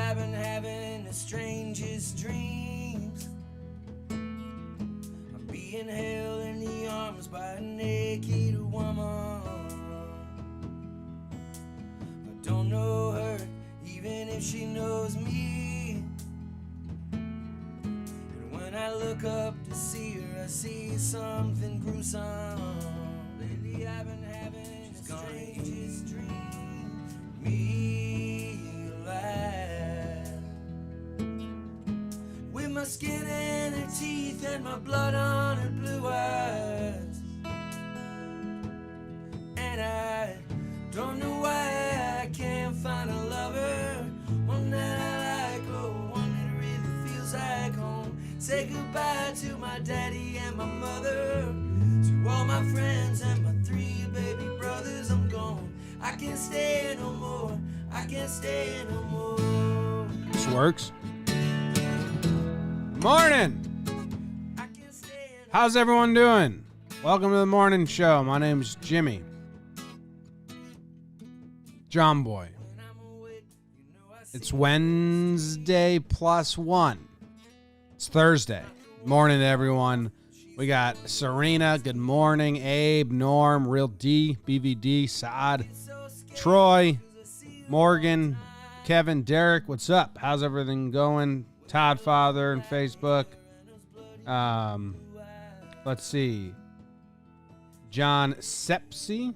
I've been having the strangest dreams. I'm being held in the arms by a naked woman. I don't know her, even if she knows me. And when I look up to see her, I see something gruesome. Lately I've been having the strangest dreams. Me alive, with my skin and her teeth and my blood on her blue eyes. And I don't know why I can't find a lover, one that I like, or one that really feels like home. Say goodbye to my daddy and my mother, to all my friends and my 3 baby brothers. I'm gone, I can't stay no more, I can't stay no more. This works. Morning! How's everyone doing? Welcome to the morning show. My name's Jimmy. John Boy. It's Wednesday +1. It's Thursday. Morning, everyone. We got Serena. Good morning. Abe, Norm, Real D, BVD, Saad, Troy, Morgan, Kevin, Derek. What's up? How's everything going? Todd Father and Facebook. Let's see. John Sepsi.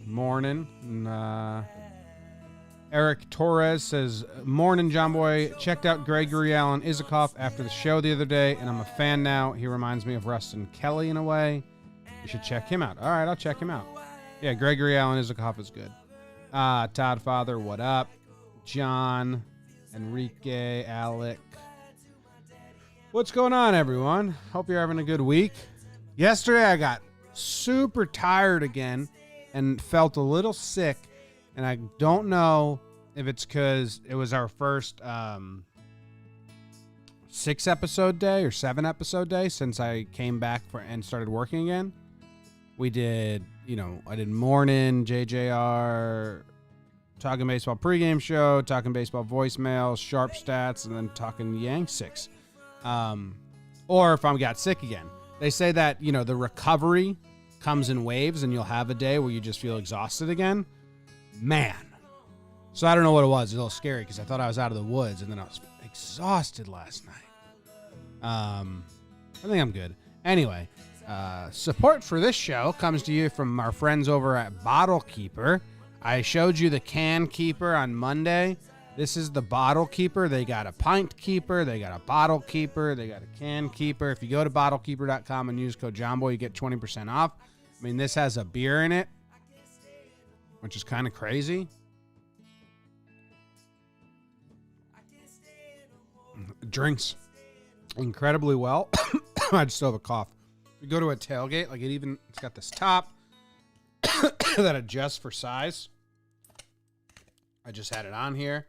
Morning. And, Eric Torres says, morning, John Boy. Checked out Gregory Allen Isikoff after the show the other day, and I'm a fan now. He reminds me of Rustin Kelly in a way. You should check him out. All right, I'll check him out. Yeah, Gregory Allen Isikoff is good. Todd Father, what up? John, Enrique, Alec. What's going on, everyone? Hope you're having a good week. Yesterday, I got super tired again and felt a little sick. And I don't know if it's because it was our first 6-episode day or 7-episode day since I came back and started working again. We did, I did morning, JJR, Talking Baseball pregame show, Talking Baseball voicemails, Sharp Stats, and then Talking Yank 6. Or if I got sick again. They say that, the recovery comes in waves and you'll have a day where you just feel exhausted again. Man. So I don't know what it was. It was a little scary because I thought I was out of the woods and then I was exhausted last night. I think I'm good. Anyway, support for this show comes to you from our friends over at Bottle Keeper. I showed you the can keeper on Monday. This is the bottle keeper. They got a pint keeper. They got a bottle keeper. They got a can keeper. If you go to bottlekeeper.com and use code JohnBoy, you get 20% off. I mean, this has a beer in it, which is kind of crazy. It drinks incredibly well. I just still have a cough. You go to a tailgate, it's got this top that adjusts for size. I just had it on here,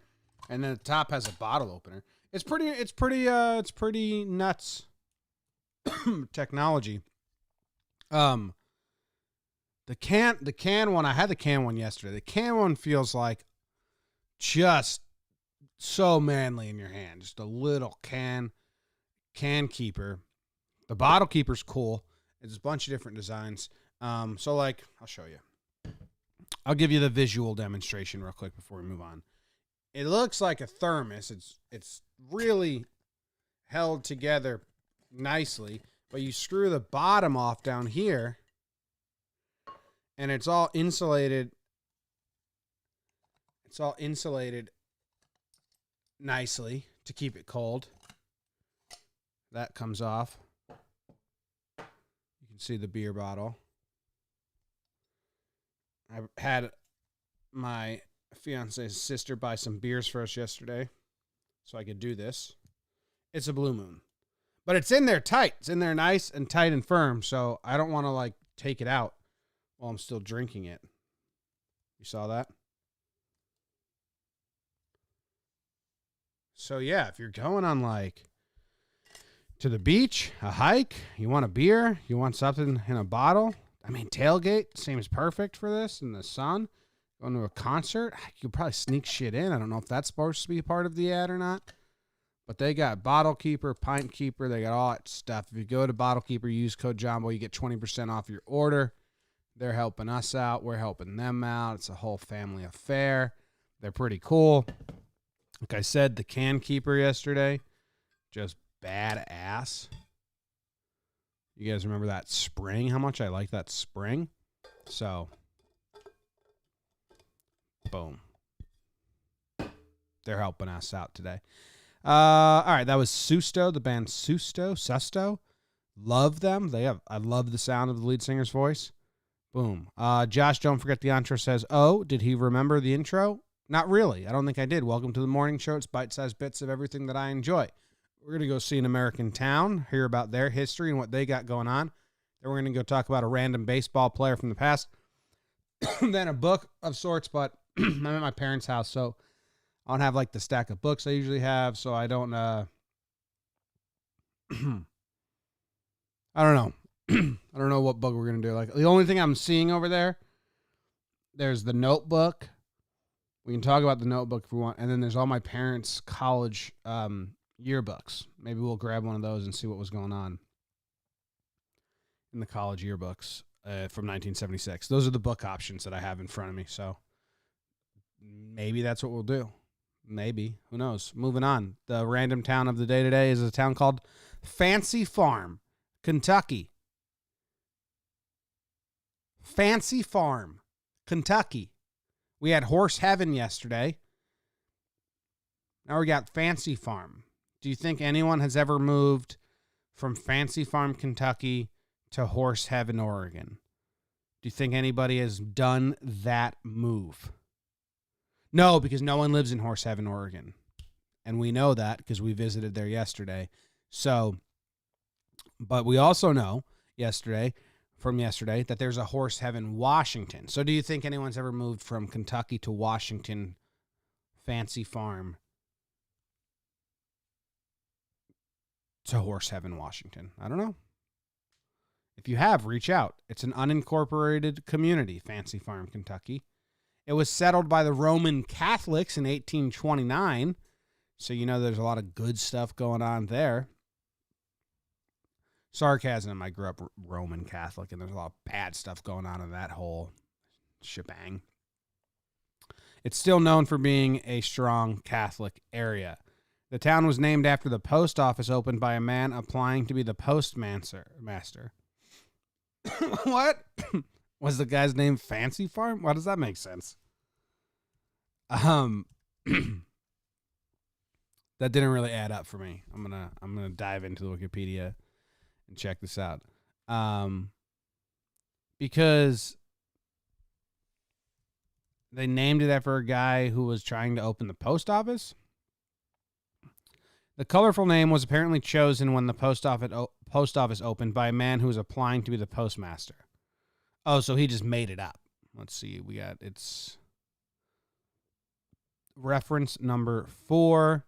and then the top has a bottle opener. It's pretty nuts technology. The can one, I had the can one yesterday. The can one feels like just so manly in your hand. Just a little can keeper. The bottle keeper's cool. It's a bunch of different designs. I'll show you. I'll give you the visual demonstration real quick before we move on. It looks like a thermos. It's really held together nicely, but you screw the bottom off down here, and it's all insulated. It's all insulated nicely to keep it cold. That comes off. You can see the beer bottle. I had my fiance's sister buy some beers for us yesterday so I could do this. It's a Blue Moon. But it's in there tight. It's in there nice and tight and firm, so I don't want to take it out while I'm still drinking it. You saw that? So yeah, if you're going on to the beach, a hike, you want a beer, you want something in a bottle, tailgate seems perfect for this in the sun. Going to a concert? You could probably sneak shit in. I don't know if that's supposed to be part of the ad or not. But they got Bottle Keeper, Pint Keeper. They got all that stuff. If you go to Bottle Keeper, use code Jumbo, you get 20% off your order. They're helping us out. We're helping them out. It's a whole family affair. They're pretty cool. Like I said, the Can Keeper yesterday, just badass. You guys remember that spring? How much I like that spring? So, boom. They're helping us out today. All right, that was Susto, the band Susto. Love them. I love the sound of the lead singer's voice. Boom. Josh, don't forget the intro says, oh, did he remember the intro? Not really. I don't think I did. Welcome to the morning show. It's bite-sized bits of everything that I enjoy. We're going to go see an American town, hear about their history and what they got going on. Then we're going to go talk about a random baseball player from the past. Then a book of sorts, but I'm at my parents' house, so I don't have like the stack of books I usually have, so I don't I don't know. I don't know what book we're going to do. Like the only thing I'm seeing over there's the Notebook. We can talk about the Notebook if we want. And then there's all my parents' college yearbooks. Maybe we'll grab one of those and see what was going on in the college yearbooks from 1976. Those are the book options that I have in front of me. So maybe that's what we'll do. Maybe. Who knows? Moving on. The random town of the day today is a town called Fancy Farm, Kentucky. Fancy Farm, Kentucky. We had Horse Heaven yesterday. Now we got Fancy Farm. Do you think anyone has ever moved from Fancy Farm, Kentucky to Horse Heaven, Oregon? Do you think anybody has done that move? No, because no one lives in Horse Heaven, Oregon. And we know that because we visited there yesterday. So, but we also know from yesterday that there's a Horse Heaven, Washington. So do you think anyone's ever moved from Kentucky to Washington, Fancy Farm, to Horse Heaven, Washington? I don't know. If you have, reach out. It's an unincorporated community, Fancy Farm, Kentucky. It was settled by the Roman Catholics in 1829. So you know there's a lot of good stuff going on there. Sarcasm, I grew up Roman Catholic, and there's a lot of bad stuff going on in that whole shebang. It's still known for being a strong Catholic area. The town was named after the post office opened by a man applying to be the postmaster. What? Was the guy's name Fancy Farm? Why does that make sense? That didn't really add up for me. I'm gonna dive into the Wikipedia and check this out. Because they named it after a guy who was trying to open the post office. The colorful name was apparently chosen when the post office opened by a man who was applying to be the postmaster. Oh, so he just made it up. Let's see. It's reference number 4,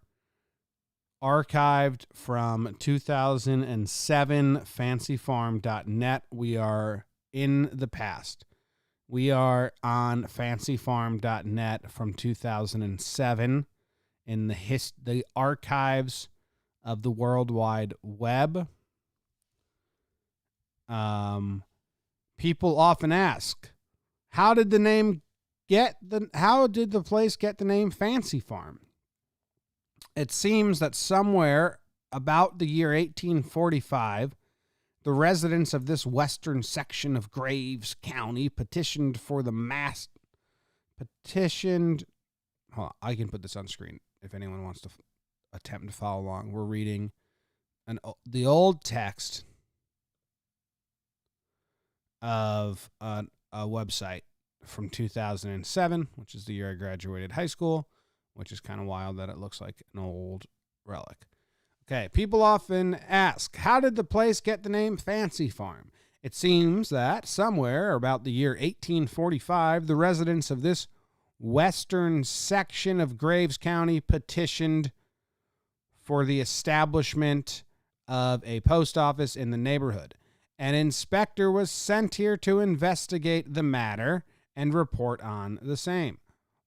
archived from 2007, fancyfarm.net. We are in the past. We are on fancyfarm.net from 2007 in the archives of the World Wide Web. People often ask, how did the place get the name Fancy Farm? It seems that somewhere about the year 1845, the residents of this western section of Graves County petitioned. Hold on, I can put this on screen if anyone wants to attempt to follow along. We're reading the old text of a website from 2007, which is the year I graduated high school, which is kind of wild that it looks like an old relic. Okay, people often ask, how did the place get the name Fancy Farm? It seems that somewhere about the year 1845, the residents of this western section of Graves County petitioned for the establishment of a post office in the neighborhood. An inspector was sent here to investigate the matter, and report on the same.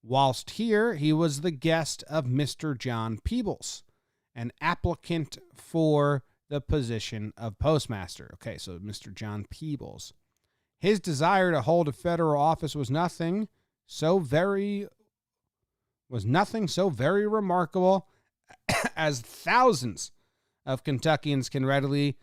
Whilst here, he was the guest of Mr. John Peebles, an applicant for the position of postmaster. Okay, so Mr. John Peebles. His desire to hold a federal office was nothing so very remarkable as thousands of Kentuckians can readily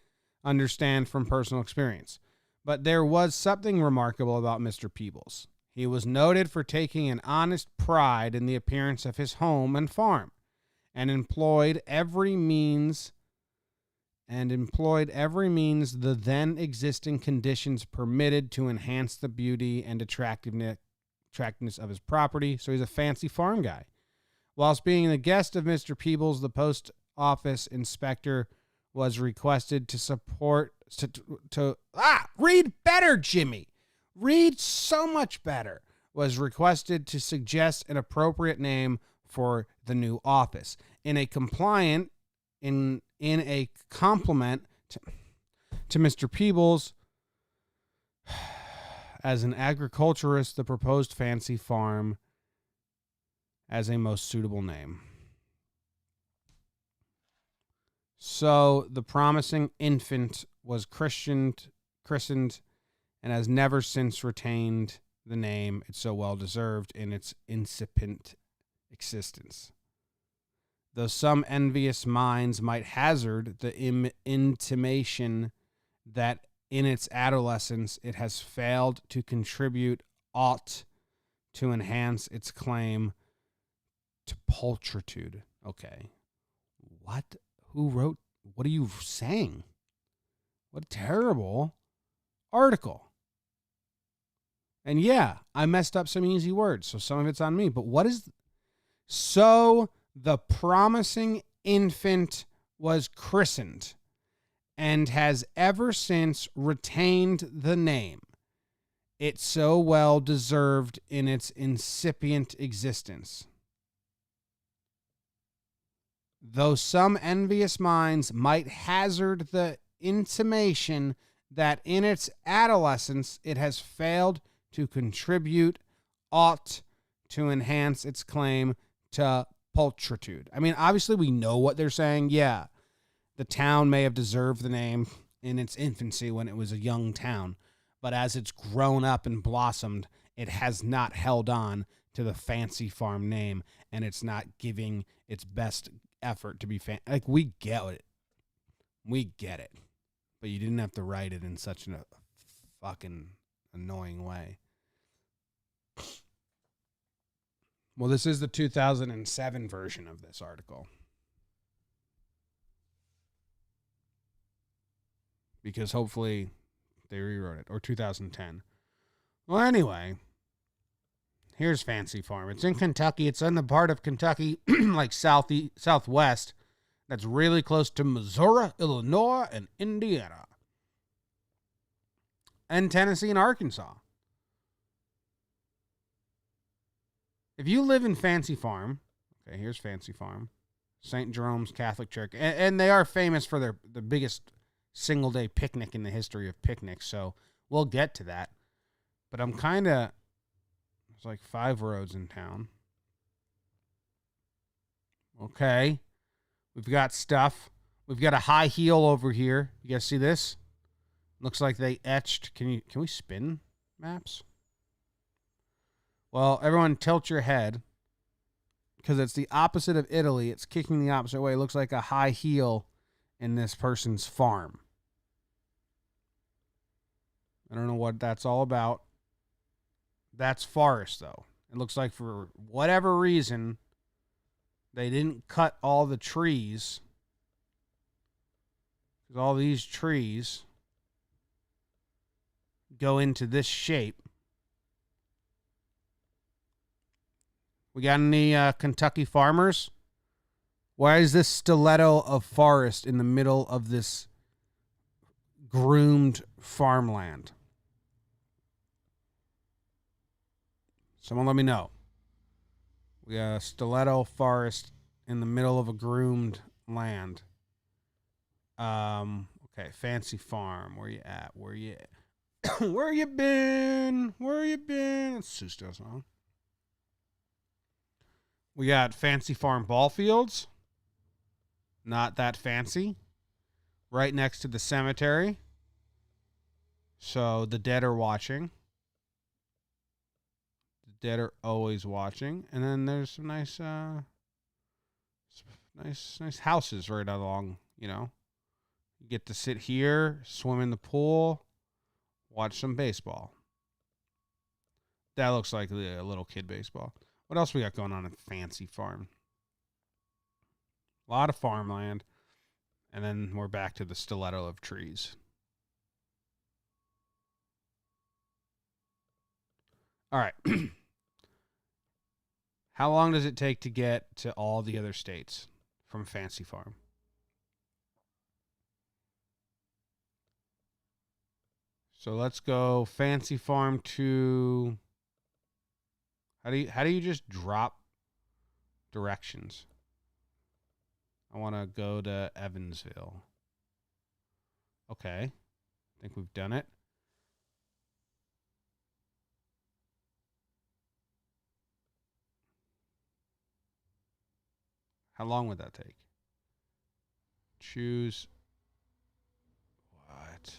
understand from personal experience. But there was something remarkable about Mr. Peebles. He was noted for taking an honest pride in the appearance of his home and farm, and employed every means the then existing conditions permitted to enhance the beauty and attractiveness of his property. So he's a fancy farm guy. Whilst being the guest of Mr. Peebles, the post office inspector was requested read better, Jimmy. Read so much better. Was requested to suggest an appropriate name for the new office. In a compliment to Mr. Peebles, as an agriculturist, the proposed fancy farm as a most suitable name. So the promising infant was christened, and has never since retained the name it so well deserved in its incipient existence. Though some envious minds might hazard the intimation that in its adolescence it has failed to contribute aught to enhance its claim to pulchritude. Okay. What? Who wrote? What are you saying? What a terrible article. And yeah, I messed up some easy words, so some of it's on me. But what is... So the promising infant was christened and has ever since retained the name it so well deserved in its incipient existence. Though some envious minds might hazard the intimation that in its adolescence it has failed to contribute aught to enhance its claim to pulchritude. I mean, obviously we know what they're saying. Yeah, the town may have deserved the name in its infancy when it was a young town, but as it's grown up and blossomed, it has not held on to the fancy farm name, and it's not giving its best effort to be like, we get it. We get it. But you didn't have to write it in such a fucking annoying way. Well, this is the 2007 version of this article. Because hopefully they rewrote it. Or 2010. Well, anyway, here's Fancy Farm. It's in Kentucky. It's in the part of Kentucky, like southwest, that's really close to Missouri, Illinois, and Indiana. And Tennessee and Arkansas. If you live in Fancy Farm, okay, here's Fancy Farm, St. Jerome's Catholic Church, and they are famous for the biggest single-day picnic in the history of picnics, so we'll get to that. But I'm kind of, there's like 5 roads in town. Okay, we've got stuff. We've got a high heel over here. You guys see this? Looks like they etched. Can we spin maps? Well, everyone tilt your head because it's the opposite of Italy. It's kicking the opposite way. It looks like a high heel in this person's farm. I don't know what that's all about. That's forest, though. It looks like for whatever reason, they didn't cut all the trees. Because all these trees go into this shape. We got any Kentucky farmers? Why is this stiletto of forest in the middle of this groomed farmland? Someone let me know. We got a stiletto forest in the middle of a groomed land. Okay, Fancy Farm. Where you at? Where you been? Where you been? It's Susto song. We got Fancy Farm ball fields. Not that fancy. Right next to the cemetery. So the dead are watching. The dead are always watching. And then there's some nice nice houses right along, you know. You get to sit here, swim in the pool, watch some baseball. That looks like a little kid baseball. What else we got going on at Fancy Farm? A lot of farmland. And then we're back to the stiletto of trees. All right. How long does it take to get to all the other states from Fancy Farm? So let's go Fancy Farm to... How do you just drop directions? I want to go to Evansville. Okay. I think we've done it. How long would that take? Choose. What?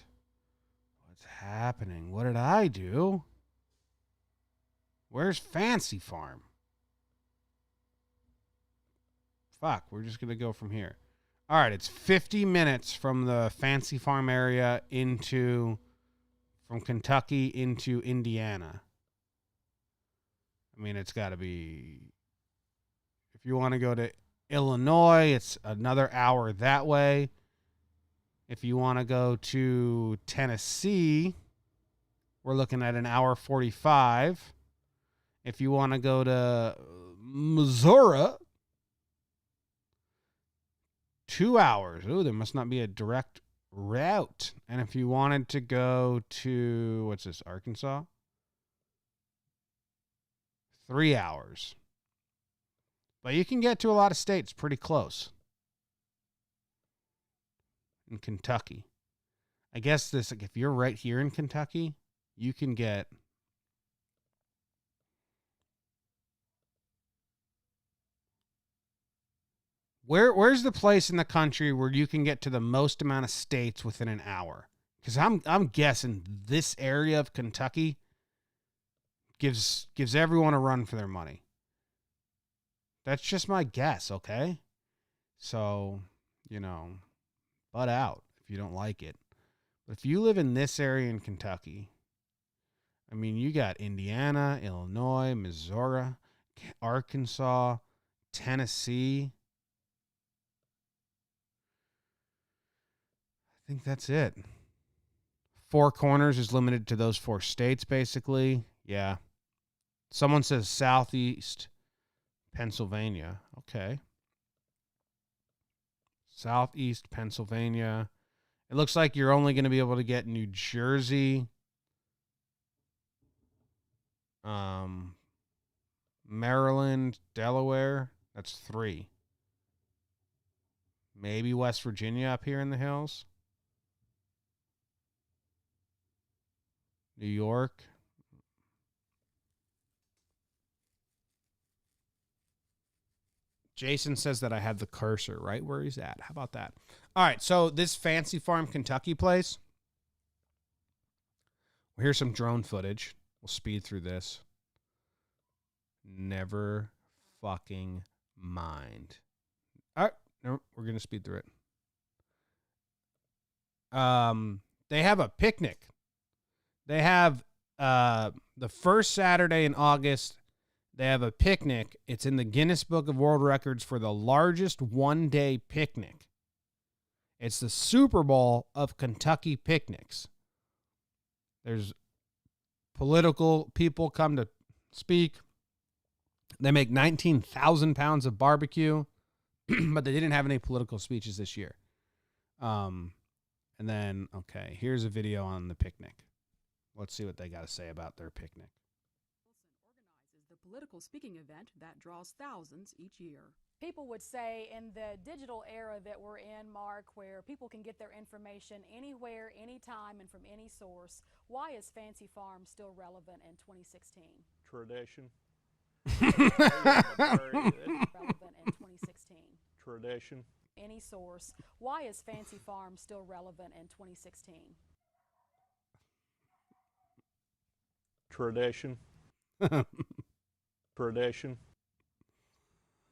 What's happening? What did I do? Where's Fancy Farm? Fuck, we're just going to go from here. All right, it's 50 minutes from the Fancy Farm area from Kentucky into Indiana. I mean, it's got to be, if you want to go to Illinois, it's another hour that way. If you want to go to Tennessee, we're looking at an hour 45. If you want to go to Missouri, 2 hours. Ooh, there must not be a direct route. And if you wanted to go to, what's this, Arkansas? 3 hours. But you can get to a lot of states pretty close. In Kentucky. I guess this, like, if you're right here in Kentucky, you can get... Where's the place in the country where you can get to the most amount of states within an hour? Because I'm guessing this area of Kentucky gives everyone a run for their money. That's just my guess, okay? So, you know, butt out if you don't like it. But if you live in this area in Kentucky, I mean, you got Indiana, Illinois, Missouri, Arkansas, Tennessee. I think that's it. Four Corners is limited to those 4 states, basically. Yeah. Someone says Southeast Pennsylvania. Okay. Southeast Pennsylvania. It looks like you're only going to be able to get New Jersey, Maryland, Delaware. That's 3. Maybe West Virginia up here in the hills. New York. Jason says that I have the cursor right where he's at. How about that? All right, so this Fancy Farm Kentucky place. Well, here's some drone footage. We'll speed through this. Never fucking mind. All right, no, we're going to speed through it. They have a picnic. They have the first Saturday in August, they have a picnic. It's in the Guinness Book of World Records for the largest one-day picnic. It's the Super Bowl of Kentucky picnics. There's political people come to speak. They make 19,000 pounds of barbecue, but they didn't have any political speeches this year. And then, okay, here's a video on the picnic. Let's see what they got to say about their picnic. Organizes the political speaking event that draws thousands each year. People would say in the digital era that we're in, Mark, where people can get their information anywhere, anytime, and from any source, why is Fancy Farm still relevant in 2016? Tradition. Relevant in 2016. Tradition. Any source. Why is Fancy Farm still relevant in 2016? Tradition. Tradition.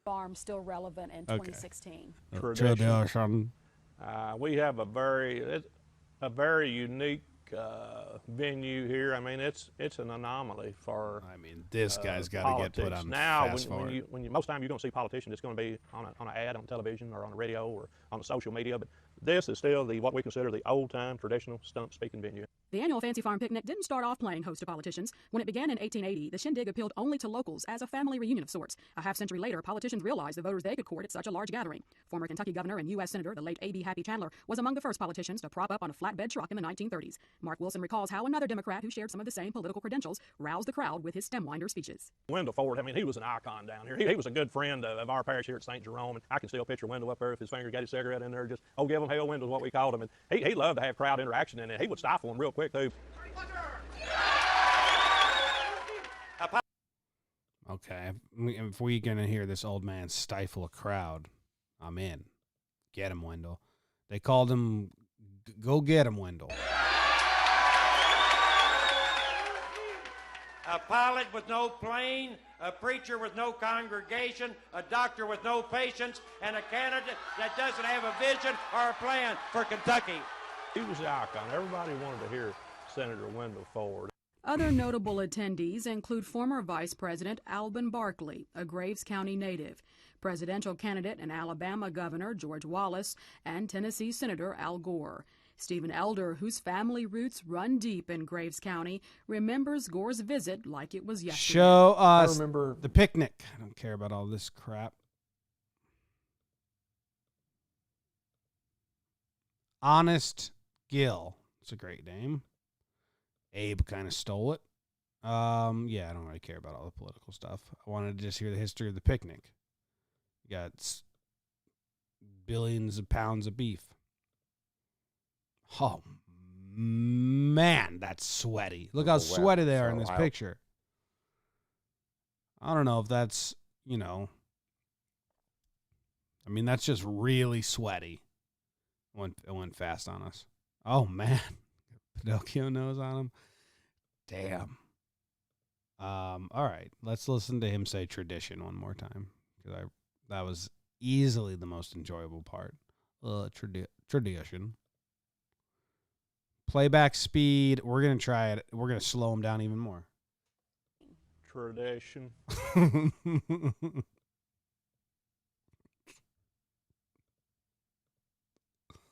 Farm still relevant in 2016. Tradition. We have a very unique venue here. I mean, it's an anomaly for. I mean, this guy's got to get put on now. fast forward. When you most time you're going to see politicians, it's going to be on an ad on television or on the radio or on the social media. But this is still what we consider the old-time traditional stump speaking venue. The annual Fancy Farm picnic didn't start off playing host to politicians. When it began in 1880, the shindig appealed only to locals as a family reunion of sorts. A half-century later, politicians realized the voters they could court at such a large gathering. Former Kentucky governor and U.S. Senator, the late A.B. Happy Chandler, was among the first politicians to prop up on a flatbed truck in the 1930s. Mark Wilson recalls how another Democrat who shared some of the same political credentials roused the crowd with his stem-winder speeches. Wendell Ford, I mean, he was an icon down here. He was a good friend of our parish here at St. Jerome, and I can still picture Wendell up there with his finger, got his cigarette in there, just, oh, give him hell, Wendell's what we called him. And he loved to have crowd interaction, and he would stifle them real quick, too. Okay, if we're gonna hear this old man stifle a crowd, I'm in. Get him, Wendell. They called him, go get him, Wendell. A pilot with no plane, a preacher with no congregation, a doctor with no patients, and a candidate that doesn't have a vision or a plan for Kentucky. He was the icon. Everybody wanted to hear Senator Wendell Ford. Other notable attendees include former Vice President Alben Barkley, a Graves County native, presidential candidate and Alabama Governor George Wallace, and Tennessee Senator Al Gore. Stephen Elder, whose family roots run deep in Graves County, remembers Gore's visit like it was yesterday. Show us the picnic. I don't care about all this crap. Honest Gill. It's a great name. Abe kind of stole it. Yeah, I don't really care about all the political stuff. I wanted to just hear the history of the picnic. You got billions of pounds of beef. Oh, man, that's sweaty. Look how sweaty they are in this picture. I don't know if that's, I mean, that's just really sweaty. It went fast on us. Oh, man. Pinocchio nose on him. Damn. All right, let's listen to him say tradition one more time, because that was easily the most enjoyable part. Tradition. Playback speed. We're gonna try it. We're gonna slow him down even more. Tradition.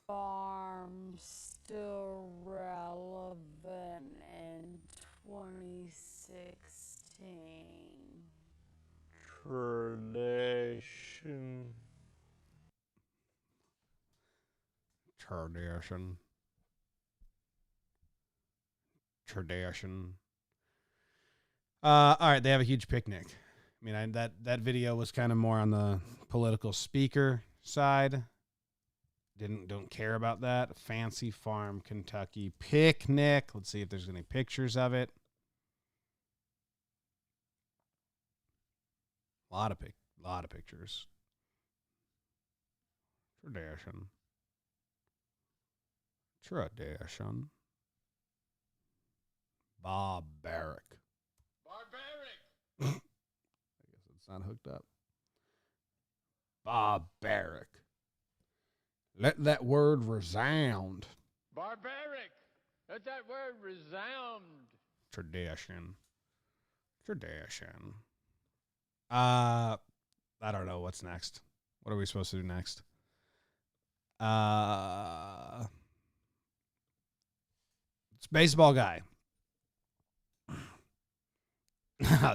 Farm still relevant in 2016. Tradition. Tradition. Tradition. All right, they have a huge picnic. I mean, that video was kind of more on the political speaker side. Don't care about that. Fancy Farm, Kentucky picnic. Let's see if there's any pictures of it. A lot of pictures. Tradition. Barbaric. I guess it's not hooked up. Barbaric. Let that word resound. Barbaric. Let that word resound. Tradition. I don't know what's next. What are we supposed to do next? It's baseball guy.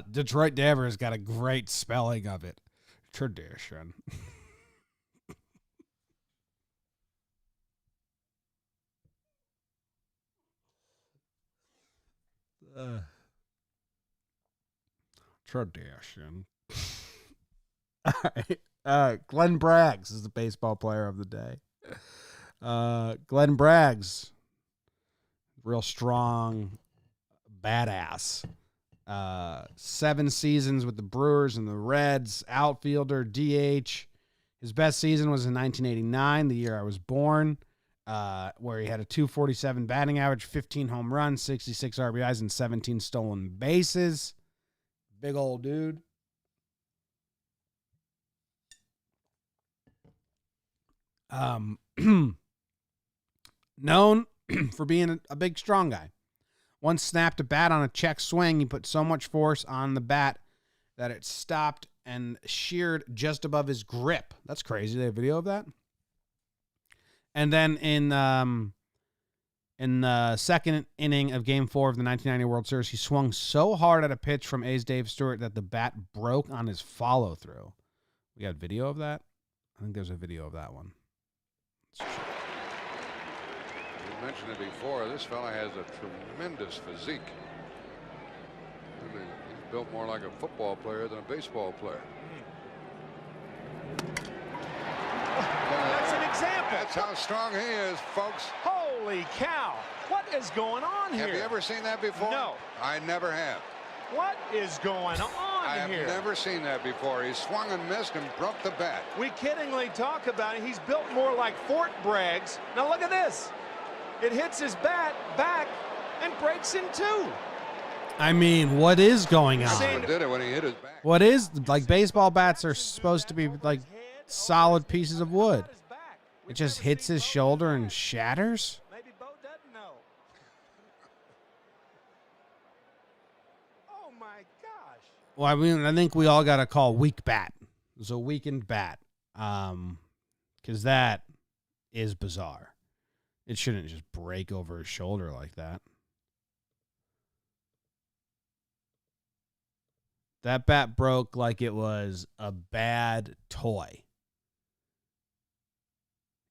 Detroit Daver's got a great spelling of it. Tradition. Tradition. All right. Glenn Braggs is the baseball player of the day. Glenn Braggs, real strong, badass. 7 seasons with the Brewers and the Reds, outfielder, DH. His best season was in 1989, the year I was born, where he had a .247 batting average, 15 home runs, 66 RBIs, and 17 stolen bases. Big old dude. Known for being a big, strong guy. Once snapped a bat on a check swing, he put so much force on the bat that it stopped and sheared just above his grip. That's crazy. They have video of that. And then in the second inning of Game 4 of the 1990 World Series, he swung so hard at a pitch from A's Dave Stewart that the bat broke on his follow-through. We got video of that? I think there's a video of that one. You mentioned it before. This fella has a tremendous physique. I mean, he's built more like a football player than a baseball player. That's an example. That's how strong he is, folks. Holy cow. What is going on here? Have you ever seen that before? No. I never have. What is going on I have here? never seen that before. He swung and missed and broke the bat. We kiddingly talk about it. He's built more like Fort Bragg's. Now look at this. It hits his bat back and breaks in two. I mean, what is going on? That's what did it when he hit his back. What is, like, baseball bats are supposed to be like solid pieces of wood. It just hits his shoulder and shatters? Maybe Bo doesn't know. Oh my gosh. Well, I mean, I think we all got to call weak bat. It was a weakened bat. Because that is bizarre. It shouldn't just break over his shoulder like that. That bat broke like it was a bad toy.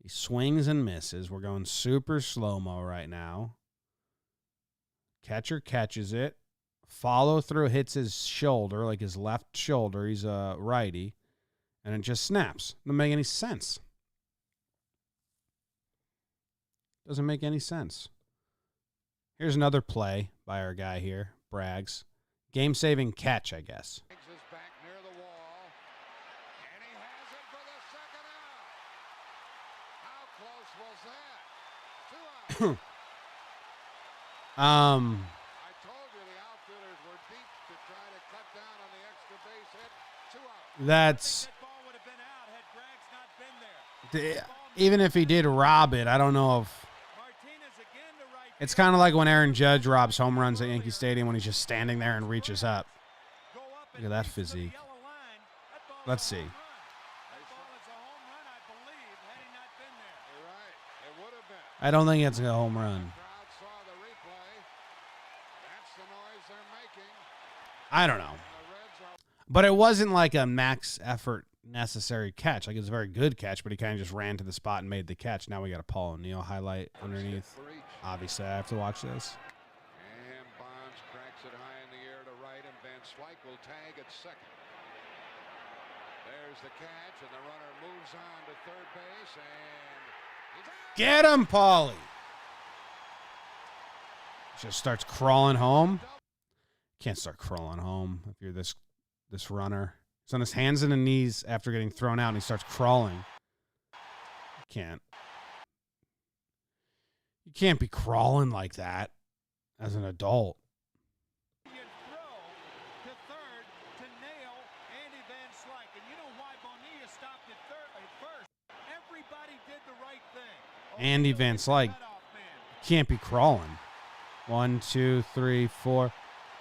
He swings and misses. We're going super slow-mo right now. Catcher catches it. Follow through hits his shoulder, like his left shoulder. He's a righty. And it just snaps. Doesn't make any sense. Doesn't make any sense. Here's another play by our guy here, Braggs. Game-saving catch, I guess. Takes his back near the wall, and he has it for the second out. How close was that? 2 outs. I told you the outfielders were deep to try to cut down on the extra base hit. 2 outs. That's... That ball would have been out had Braggs not been there. Even if he did rob it, I don't know if... Martinez again to right. It's kind of like when Aaron Judge robs home runs at Yankee Stadium when he's just standing there and reaches up. Go up Look at that physique. Let's see. That ball is a home run, I believe, had he not been there. You're right. It would have been. I don't think it's a home run. Crowd saw the replay. That's the noise they're making. I don't know. The Reds are But it wasn't like a max effort necessary catch. Like, it was a very good catch, but he kind of just ran to the spot and made the catch. Now we got a Paul O'Neill highlight underneath. for each. Obviously, I have to watch this. And Bonds cracks it high in the air to right, and Van Swyk will tag at second. There's the catch, and the runner moves on to third base, and he's out. Get him, Paulie! Just starts crawling home. Can't start crawling home if you're this runner. He's on his hands and knees after getting thrown out, and he starts crawling. Can't. You can't be crawling like that as an adult. Throw to third to nail Andy Van Slyke. And you know why Bonilla stopped at first. Everybody did the right thing. Andy Van Slyke can't be crawling. 1, 2, 3, 4.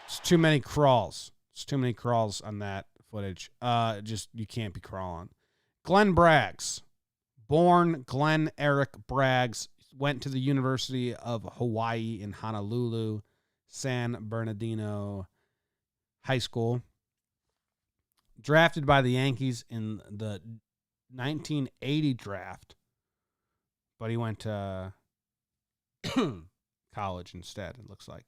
It's too many crawls. It's too many crawls on that footage. Just, you can't be crawling. Glenn Braggs. Born Glenn Eric Braggs. Went to the University of Hawaii in Honolulu, San Bernardino High School. Drafted by the Yankees in the 1980 draft, but he went to college instead, it looks like.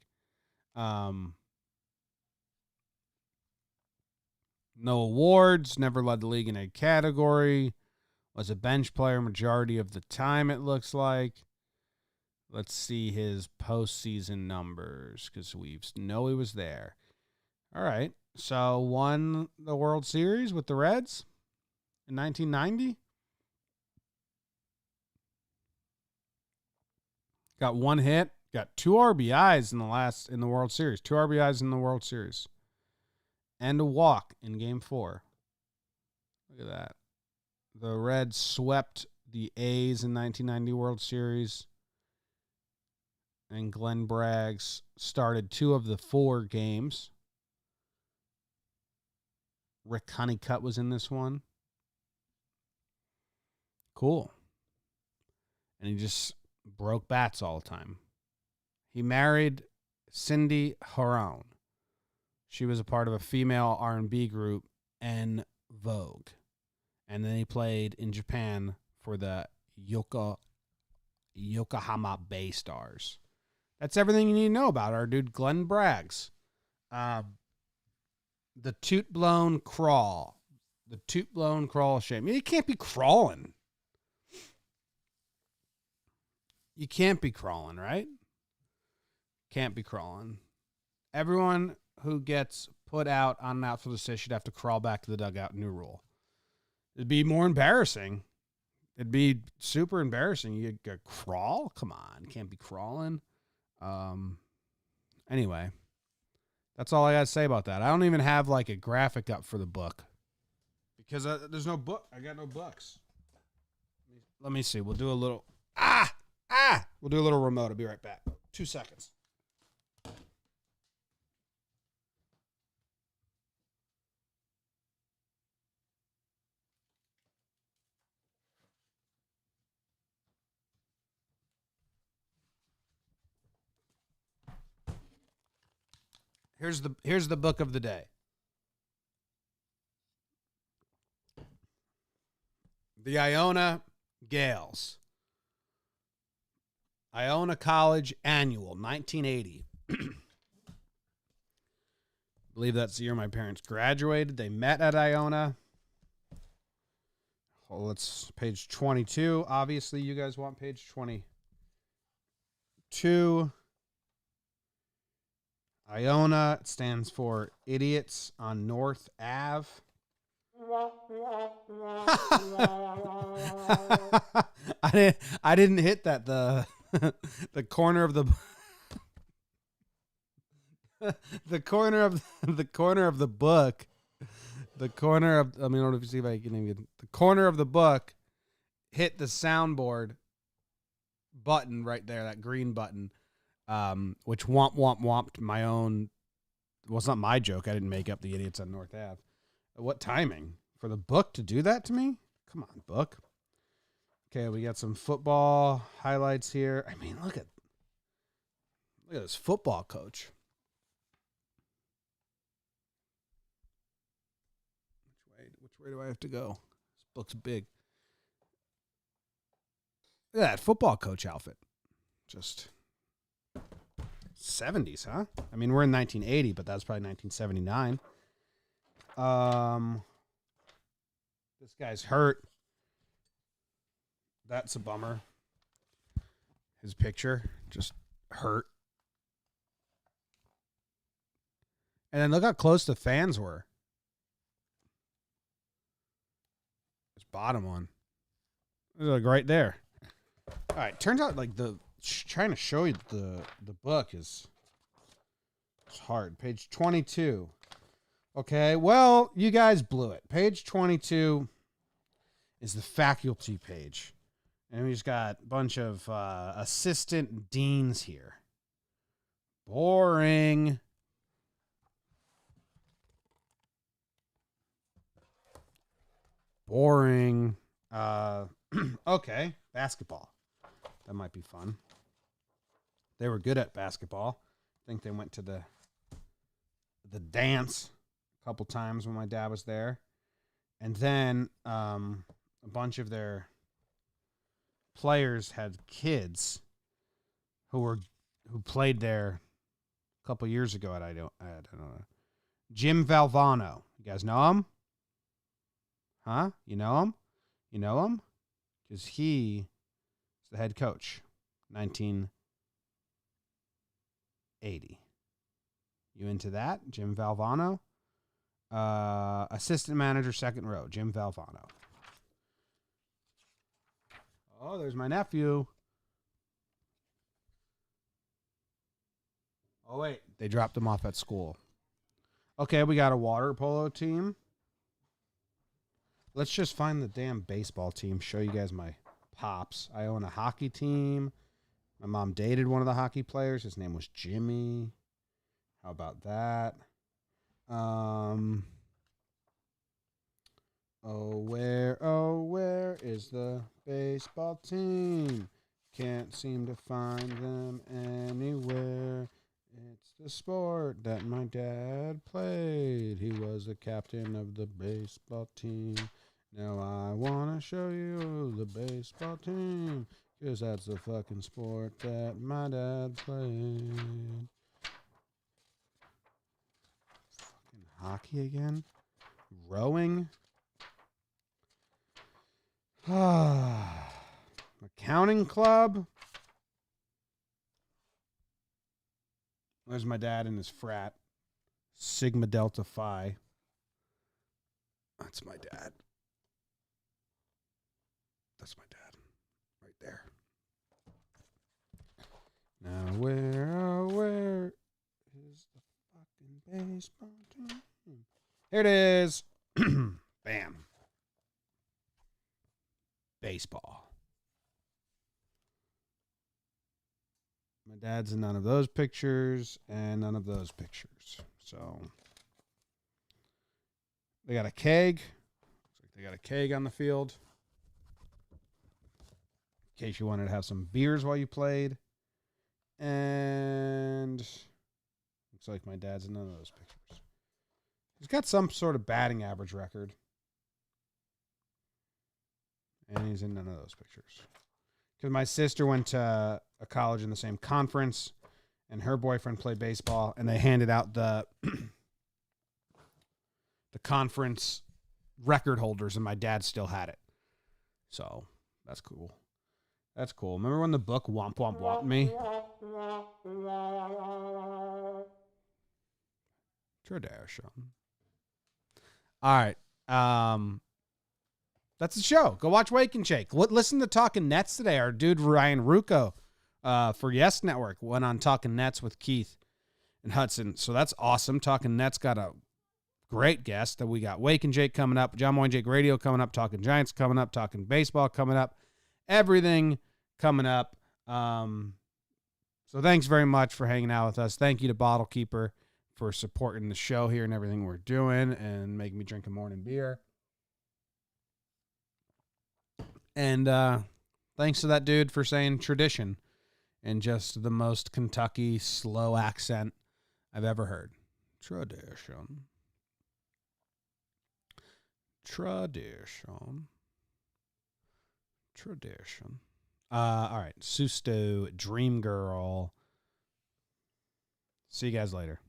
No awards, never led the league in a category. Was a bench player majority of the time, it looks like. Let's see his postseason numbers because we know he was there. All right. So won the World Series with the Reds in 1990. Got one hit. Got 2 RBIs in the World Series. 2 RBIs in the World Series. And a walk in Game 4. Look at that. The Reds swept the A's in 1990 World Series. And Glenn Braggs started 2 of the 4 games. Rick Honeycutt was in this one. Cool. And he just broke bats all the time. He married Cindy Harone. She was a part of a female R&B group, En Vogue. And then he played in Japan for the Yokohama Bay Stars. That's everything you need to know about our dude Glenn Braggs. The toot-blown crawl. The toot-blown crawl shame. You can't be crawling. You can't be crawling, right? Can't be crawling. Everyone who gets put out on an outfield assist should have to crawl back to the dugout. New rule. It'd be more embarrassing. It'd be super embarrassing. You crawl? Come on. Can't be crawling. Anyway, that's all I got to say about that. I don't even have like a graphic up for the book because there's no book. I got no books. Let me see. We'll do a little. We'll do a little remote. I'll be right back. 2 seconds. Here's the book of the day. The Iona Gales. Iona College Annual, 1980. I believe that's the year my parents graduated. They met at Iona. Well, let's page 22. Obviously, you guys want page 22. Iona stands for Idiots on North Ave. I didn't hit that. The corner of the the corner of the book. The corner of I don't know if you see if I can even the corner of the book hit the soundboard button right there, that green button. Which womped my own. Well, it's not my joke. I didn't make up the Idiots on North Ave. What timing for the book to do that to me? Come on, book. Okay, we got some football highlights here. I mean, look at this football coach. Which way do I have to go? This book's big. Look at that football coach outfit. Just 70s, huh? I mean, we're in 1980, but that's probably 1979. This guy's hurt. That's a bummer. His picture just hurt. And then look how close the fans were. This bottom one. Like right there. All right, turns out like trying to show you the book is hard. Page 22. Okay, well, you guys blew it. Page 22 is the faculty page. And we just got a bunch of assistant deans here. Boring. Boring. Okay, basketball. That might be fun. They were good at basketball. I think they went to the dance a couple times when my dad was there. And then a bunch of their players had kids who played there a couple years ago. I don't know. Jim Valvano. You guys know him? Huh? You know him? You know him? Because he is the head coach. 1980. You into that? Jim Valvano? Assistant manager, second row. Jim Valvano. Oh, there's my nephew. Oh, wait. They dropped him off at school. Okay, we got a water polo team. Let's just find the damn baseball team. Show you guys my pops. I own a hockey team. My mom dated one of the hockey players. His name was Jimmy. How about that? Oh, where is the baseball team? Can't seem to find them anywhere. It's the sport that my dad played. He was the captain of the baseball team. Now I want to show you the baseball team, 'cause that's the fucking sport that my dad played. Fucking hockey again? Rowing? Accounting club? There's my dad in his frat. Sigma Delta Phi. That's my dad. That's my dad. Right there. Now where is the fucking baseball team? Here it is. Bam. Baseball. My dad's in none of those pictures and none of those pictures. So they got a keg. Looks like they got a keg on the field. In case you wanted to have some beers while you played. And looks like my dad's in none of those pictures. He's got some sort of batting average record. And he's in none of those pictures. Because my sister went to a college in the same conference, and her boyfriend played baseball, and they handed out the conference record holders, and my dad still had it. So that's cool. That's cool. Remember when the book Womp Womp Womp Me? Tradition. All right. That's the show. Go watch Wake and Shake. Listen to Talking Nets today. Our dude Ryan Rucco for Yes Network went on Talking Nets with Keith and Hudson. So that's awesome. Talking Nets got a great guest. We got Wake and Jake coming up, John Moy and Jake Radio coming up, Talking Giants coming up, Talking Baseball coming up, everything coming up. So thanks very much for hanging out with us. Thank you to Bottle Keeper for supporting the show here and everything we're doing and making me drink a morning beer. And thanks to that dude for saying tradition in just the most Kentucky slow accent I've ever heard. Tradition. Tradition. Tradition. All right. Susto, Dream Girl. See you guys later.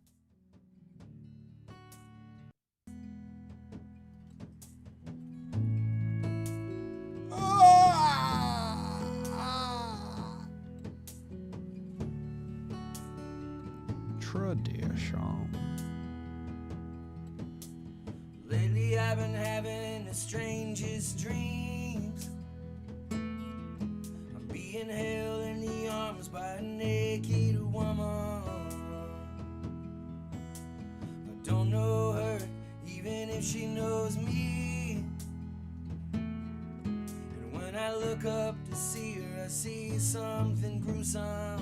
Tradition. Lately I've been having the strangest dreams. I'm being held in the arms by a naked woman. I don't know her, even if she knows me. And when I look up to see her, I see something gruesome.